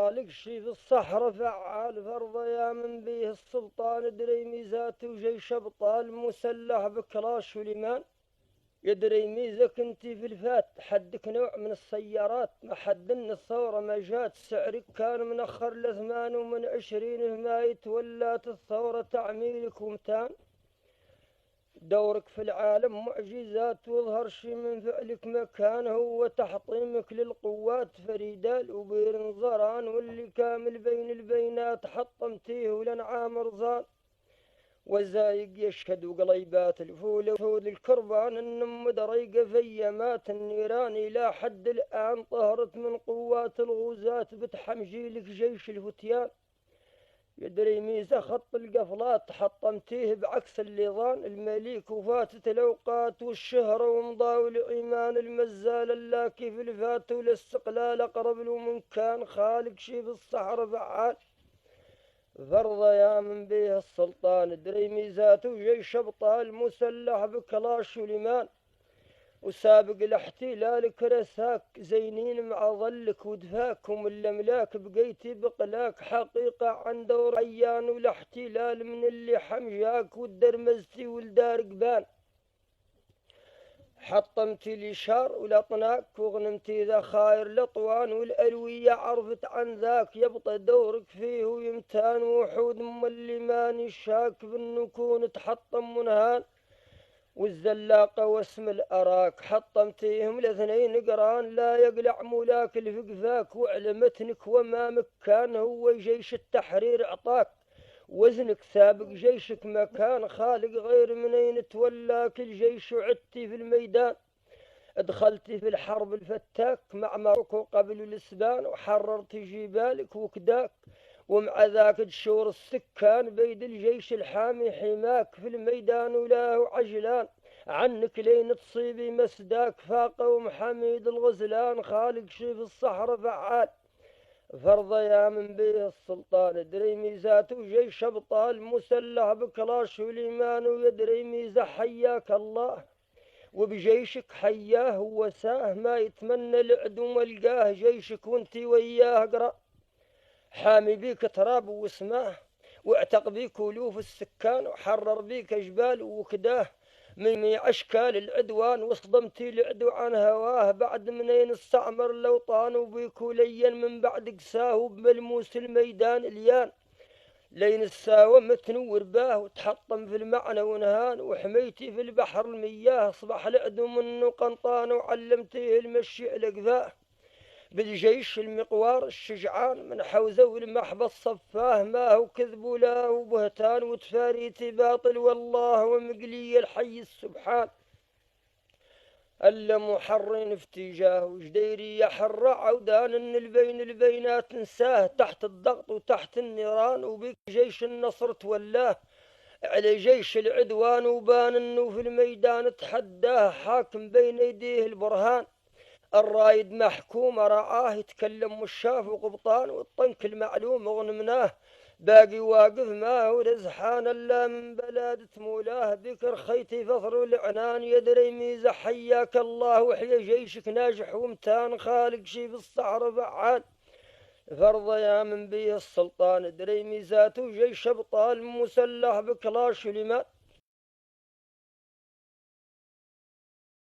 خالق شي في الصحراء فعال فرض يا من بيه السلطان دري ميزات وجيش أبطال مسلح بكراش وليمان يدري ميزك انتي في الفات حدك نوع من السيارات ما حدن الثورة ما جات سعرك كان منخر لثمان ومن 20 ما يتولات الثورة تعميلك ومتان دورك في العالم معجزات واظهر شي من فعلك مكانه وتحطيمك للقوات فريدال وبير نظران واللي كامل بين البينات حطمتيه ولنعام رزان وزايق يشهد وقليبات الفول وفود الكربان النم دريقة فيمات النيران إلى حد الآن طهرت من قوات الغوزات بتحمجيلك جيش الفتيان يدري ميزة خط القفلات حطمتيه بعكس الليظان المليك وفاتت الأوقات والشهرة ومضى والإيمان المزال اللاكي في الفات والاستقلال أقرب له من كان خالق شي في الصحراء فعال فرض يا من بيه السلطان دري ميزات وجيش أبطال مسلح بكلاش وليمان وسابق الاحتلال كرساك زينين مع ظلك ودفاك ومن الأملاك بقيتي بقلاك حقيقة عن دور عيان والاحتلال من اللي حمجاك والدرمزتي والدار قبان حطمتي الإشار والأطناك وغنمتي ذا خاير الأطوان والألوية عرفت عن ذاك يبطى دورك فيه ويمتان وحود من اللي ماني الشاك بالنكون تحطم منهان والزلاقة واسم الأراك حطمتيهم الاثنين قران لا يقلع مولاك الفقفاك وعلمتنك وما مكان هو جيش التحرير عطاك وزنك سابق جيشك مكان خالق غير منين تولاك الجيش وعدتي في الميدان دخلتي في الحرب الفتاك مع ماركو قبل الإسبان وحررت جبالك وكداك ومع ذاك تشور السكان بيد الجيش الحامي حماك في الميدان وله عجلان عنك لين تصيبي مسداك فاقة ومحميد الغزلان خالق شي في الصحراء فعال فرض يا من بيه السلطان دري ميزات وجيش أبطال مسلح بكلاش والإيمان ويدري ميزة حياك الله وبجيشك حياه وساه ما يتمنى العدو ملقاه جيشك وانتي وياه اقرأ حامي بيك تراب واسماه واعتق بيك ألوف السكان وحرر بيك جبال وكداه من أشكال العدوان واصدمتي العدو عن هواه بعد منين استعمر الأوطان وبيك لين من بعد قساه وبملموس الميدان اليان لين الساوة متنور باه وتحطم في المعنى ونهان وحميتي في البحر المياه اصبح العدو منه قنطان وعلمتيه المشي على قفاه بالجيش المقوار الشجعان من حوزه والمحبط صفاه ما هو كذب ولا هو بهتان وتفاريتي باطل والله ومقلي الحي السبحان ألا محرين في تجاه وجديري يحر عودان إن البينات نساه تحت الضغط وتحت النيران وبك جيش النصر تولاه على جيش العدوان وبان إنه في الميدان تحداه حاكم بين يديه البرهان الرايد محكوم رعاه يتكلم مشاف وقبطان والطنك المعلوم غنمناه باقي واقف ما هو رزحان الا من بلادة مولاه بكر خيتي فطر العنان يدري ميزة حياك الله وحيا جيشك ناجح ومتان خالق شي في الصحراء فعال فرض يا من بيه السلطان دري ميزات وجيش ابطال مسلح بكلاش لمات